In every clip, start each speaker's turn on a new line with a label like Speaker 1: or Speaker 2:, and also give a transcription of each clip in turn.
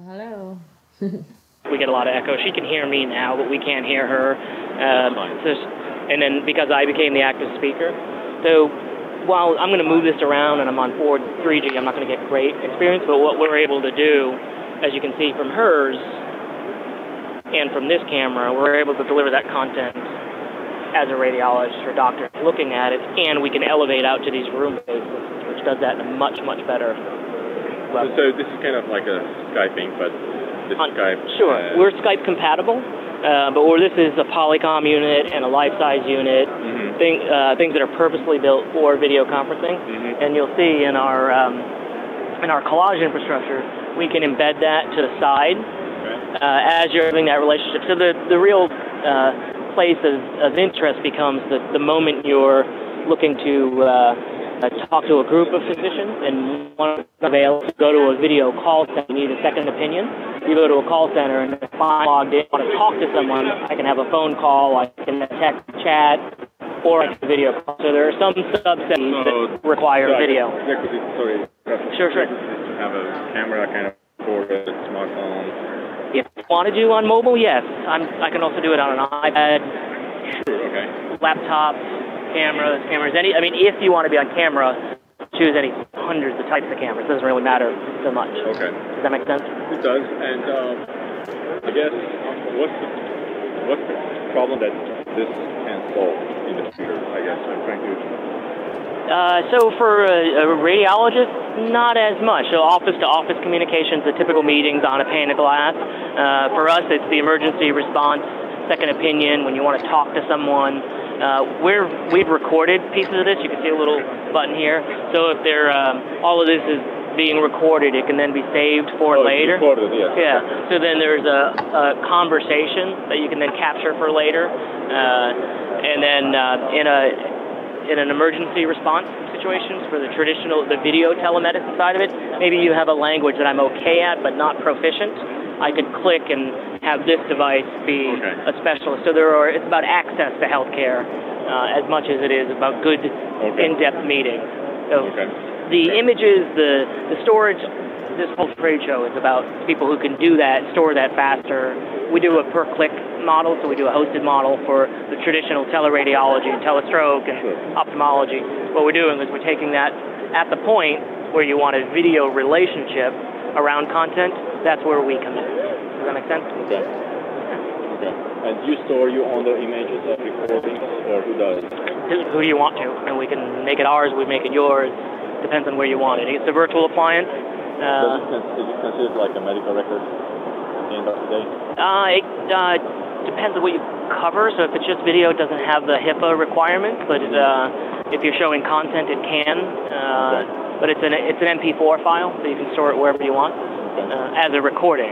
Speaker 1: Hello.
Speaker 2: We get a lot of echo. She can hear me now, but we can't hear her. And then because I became the active speaker. So while I'm going to move this around and I'm on 3G, I'm not going to get great experience, but what we're able to do, as you can see from hers and from this camera, we're able to deliver that content as a radiologist or doctor looking at it, and we can elevate out to these room bases, which does that in a much, much better level.
Speaker 3: So this is kind of like a Skyping, but this Skype...
Speaker 2: Sure. We're Skype compatible, but this is a Polycom unit and a life-size unit, things that are purposely built for video conferencing. And you'll see in our collage infrastructure, we can embed that to the side as you're having that relationship. So the real place of interest becomes the moment you're looking to talk to a group of physicians and want to go to a video call center. You need a second opinion. You go to a call center and if I'm logged in, want to talk to someone, I can have a phone call, I can text, chat, or a video call. So there are some subsets that require video. Sure.
Speaker 3: To have a camera kind of for a smartphone.
Speaker 2: If you want to do on mobile, yes. I can also do it on an iPad, laptop, cameras. If you want to be on camera, choose any hundreds of types of cameras. It doesn't really matter so much.
Speaker 3: Okay.
Speaker 2: Does that make sense?
Speaker 3: It does. And I guess what's the problem that this can solve in the future? I guess I'm trying to.
Speaker 2: So for a radiologist, not as much. So office-to-office communications, the typical meetings on a pane of glass. For us, it's the emergency response, second opinion, when you want to talk to someone. We've recorded pieces of this. You can see a little button here. So if all of this is being recorded, it can then be saved for later.
Speaker 3: Recorded, yes.
Speaker 2: Yeah. So then there's a conversation that you can then capture for later. And then in an emergency response situations for the video telemedicine side of it, maybe you have a language that I'm okay at but not proficient. I could click and have this device be a specialist. So it's about access to healthcare as much as it is about good in-depth meetings. So the images, the storage, this whole trade show is about people who can do that, store that faster. We do a per-click model, so we do a hosted model for the traditional teleradiology and telestroke and ophthalmology. What we're doing is we're taking that at the point where you want a video relationship around content. That's where we come in. Does that make sense?
Speaker 3: Okay. And you store your own images of recordings, or who does?
Speaker 2: Who do you want to? And we can make it ours, we make it yours. Depends on where you want it. It's a virtual appliance.
Speaker 3: Is it considered like a medical record at the end of the day?
Speaker 2: It depends on what you cover. So if it's just video, it doesn't have the HIPAA requirements. But if you're showing content, it can. But it's an MP4 file, so you can store it wherever you want as a recording.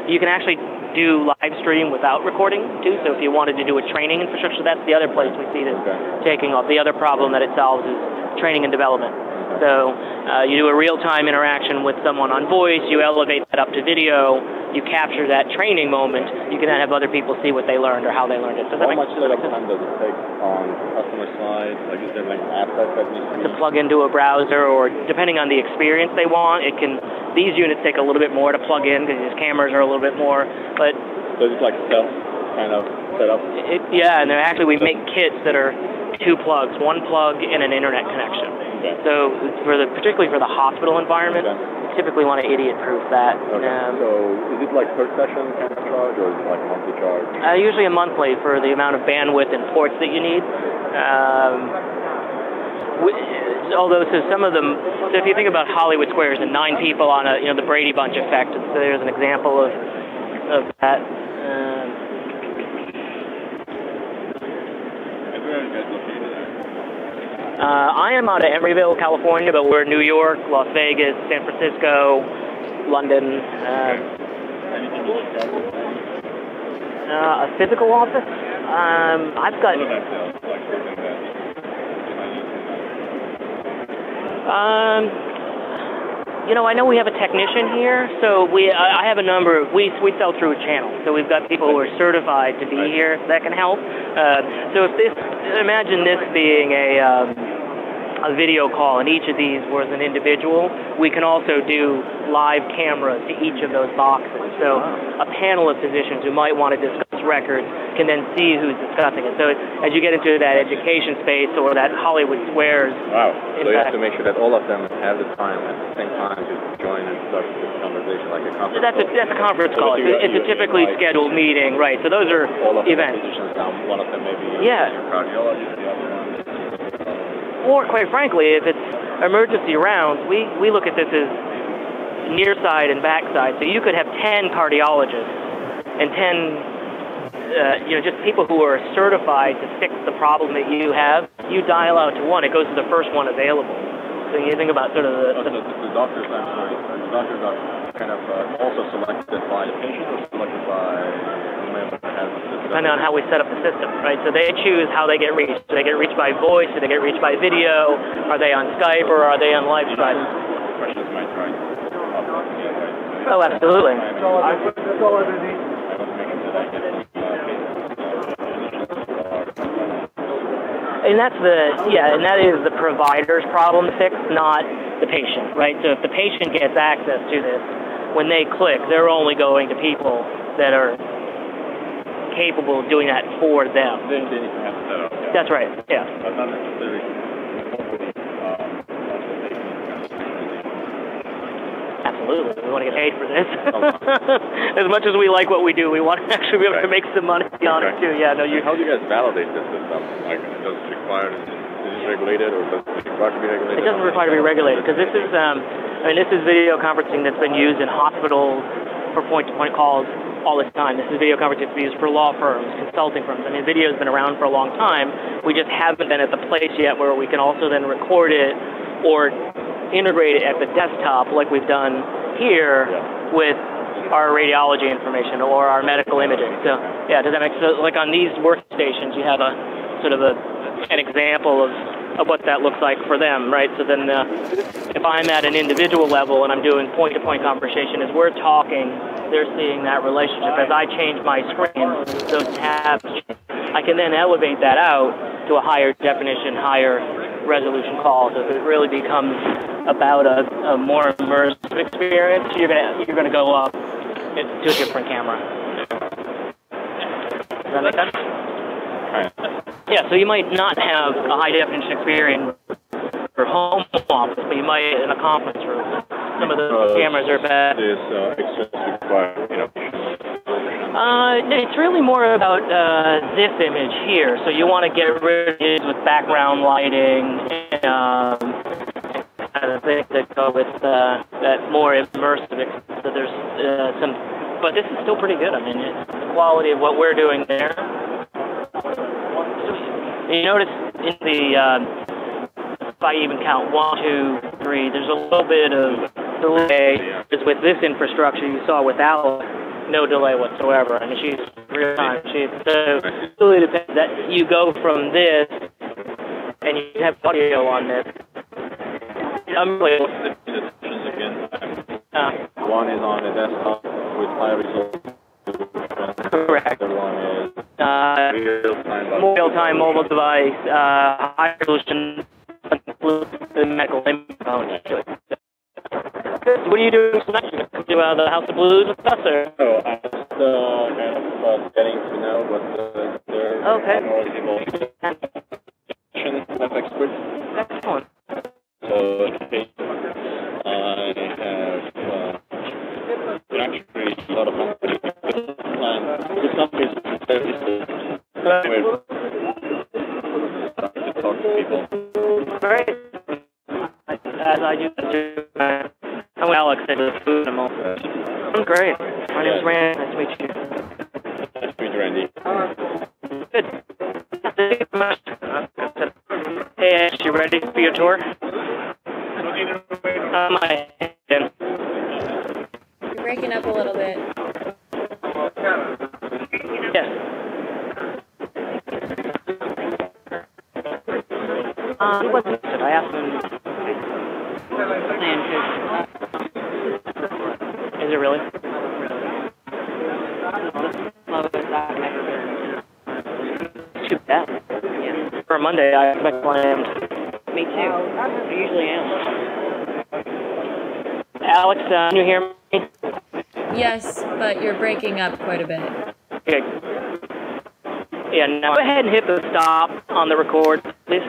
Speaker 2: You can actually do live stream without recording too. So if you wanted to do a training infrastructure, that's the other place we see this taking off. The other problem that it solves is training and development. So you do a real-time interaction with someone on voice, you elevate that up to video, you capture that training moment, you can then have other people see what they learned or how they learned it.
Speaker 3: How much time does it take on customer side? Like, is there like an app that needs
Speaker 2: to plug into a browser, or depending on the experience they want, these units take a little bit more to plug in because these cameras are a little bit more, but...
Speaker 3: So it's like self kind of setup?
Speaker 2: Yeah, and we make kits that are 2 plugs, 1 plug and an internet connection. So particularly for the hospital environment, you typically want to idiot-proof that.
Speaker 3: So is it like per session kind of charge, or is it like monthly charge?
Speaker 2: Usually a monthly for the amount of bandwidth and ports that you need. Although some of them, so if you think about Hollywood Squares and 9 people on the Brady Bunch effect, so there's an example of that. I am out of Emeryville, California, but we're in New York, Las Vegas, San Francisco, London. A physical office? I've got... I know we have a technician here, so I have a number of, we sell through a channel, so we've got people who are certified to be here that can help. So imagine this being a video call, and each of these was an individual. We can also do live cameras to each of those boxes. So a panel of physicians who might want to discuss records can then see who's discussing it. So as you get into that education space or that Hollywood Squares.
Speaker 3: Wow. So you have to make sure that all of them have the time at the same time to join and start the conversation like a conference call.
Speaker 2: That's a conference call. It's a typically scheduled meeting, right? So those are
Speaker 3: all of
Speaker 2: events.
Speaker 3: One of them maybe cardiologist, the other one.
Speaker 2: Or quite frankly, if it's emergency rounds, we look at this as near side and back side. So you could have 10 cardiologists and 10 just people who are certified to fix the problem that you have. You dial out to one, it goes to the first one available. So you think about sort of the
Speaker 3: doctors, the doctors are kind of also selected by the patient or selected by whomever has the system?
Speaker 2: Depending on how we set up the system, right? So they choose how they get reached. Do they get reached by voice? Do they get reached by video? Are they on Skype or are they on live stream?
Speaker 3: Questions might try.
Speaker 2: Oh, absolutely. And that is the provider's problem to fix, not the patient, right? So if the patient gets access to this, when they click, they're only going to people that are capable of doing that for them.
Speaker 3: Then you can have to set up. Yeah.
Speaker 2: That's right, yeah.
Speaker 3: But not necessarily.
Speaker 2: Absolutely. We want to get paid for this. As much as we like what we do, we want to actually be able to make some money on it too. Yeah, no,
Speaker 3: How do you guys validate this system? Like, does it require, is it regulated or does it require to be regulated?
Speaker 2: It doesn't require to be regulated because this is, this is video conferencing that's been used in hospitals for point-to-point calls all this time. This is video conferencing that's used for law firms, consulting firms. I mean, video's been around for a long time. We just haven't been at the place yet where we can also then record it or integrate it at the desktop like we've done here with our radiology information or our medical imaging. So, yeah, does that make sense? Like on these workstations, you have a sort of an example of what that looks like for them, right? So then if I'm at an individual level and I'm doing point-to-point conversation, as we're talking, they're seeing that relationship. As I change my screen, those tabs, I can then elevate that out to a higher definition, higher resolution call. So if it really becomes about a more immersive experience, you're gonna go up to a different camera. Does that make sense? Yeah, so you might not have a high definition experience for home office, but you might in a conference room. Some of the cameras are bad. It's really more about this image here. So you want to get rid of it with background lighting and things that go with that more immersive experience. So there's but this is still pretty good. I mean, the quality of what we're doing there. You notice in the, if I even count 1, 2, 3, there's a little bit of delay. Because with this infrastructure you saw with Alex, no delay whatsoever. I mean, she's real time. So it really depends that you go from this and you have audio on this.
Speaker 3: One is on the desktop with high resolution.
Speaker 2: Correct.
Speaker 3: The other one is
Speaker 2: real-time mobile device, high resolution, the medical imaging. What are you doing tonight? Do the House of Blues with us, or?
Speaker 3: So I'm just kind of getting to know what they're knowledgeable of experts.
Speaker 2: Excellent.
Speaker 3: So I have actually a lot of companies with some cases to talk to people.
Speaker 2: Great. As I used to do. I'm Alex, I do the food animal. I'm great. My name's Randy. Nice to meet you.
Speaker 3: Nice to meet you, Randy.
Speaker 2: Good. Hey, Ash, you ready for your tour?
Speaker 1: You're breaking up a little bit.
Speaker 2: Yes. Who was it? I asked him. Is it really? Too bad. Yeah. For Monday, I expect planned. Me too. I usually am. Alex, can you hear me?
Speaker 1: Yes, but you're breaking up quite a bit.
Speaker 2: Okay. Yeah, now go ahead and hit the stop on the record, please.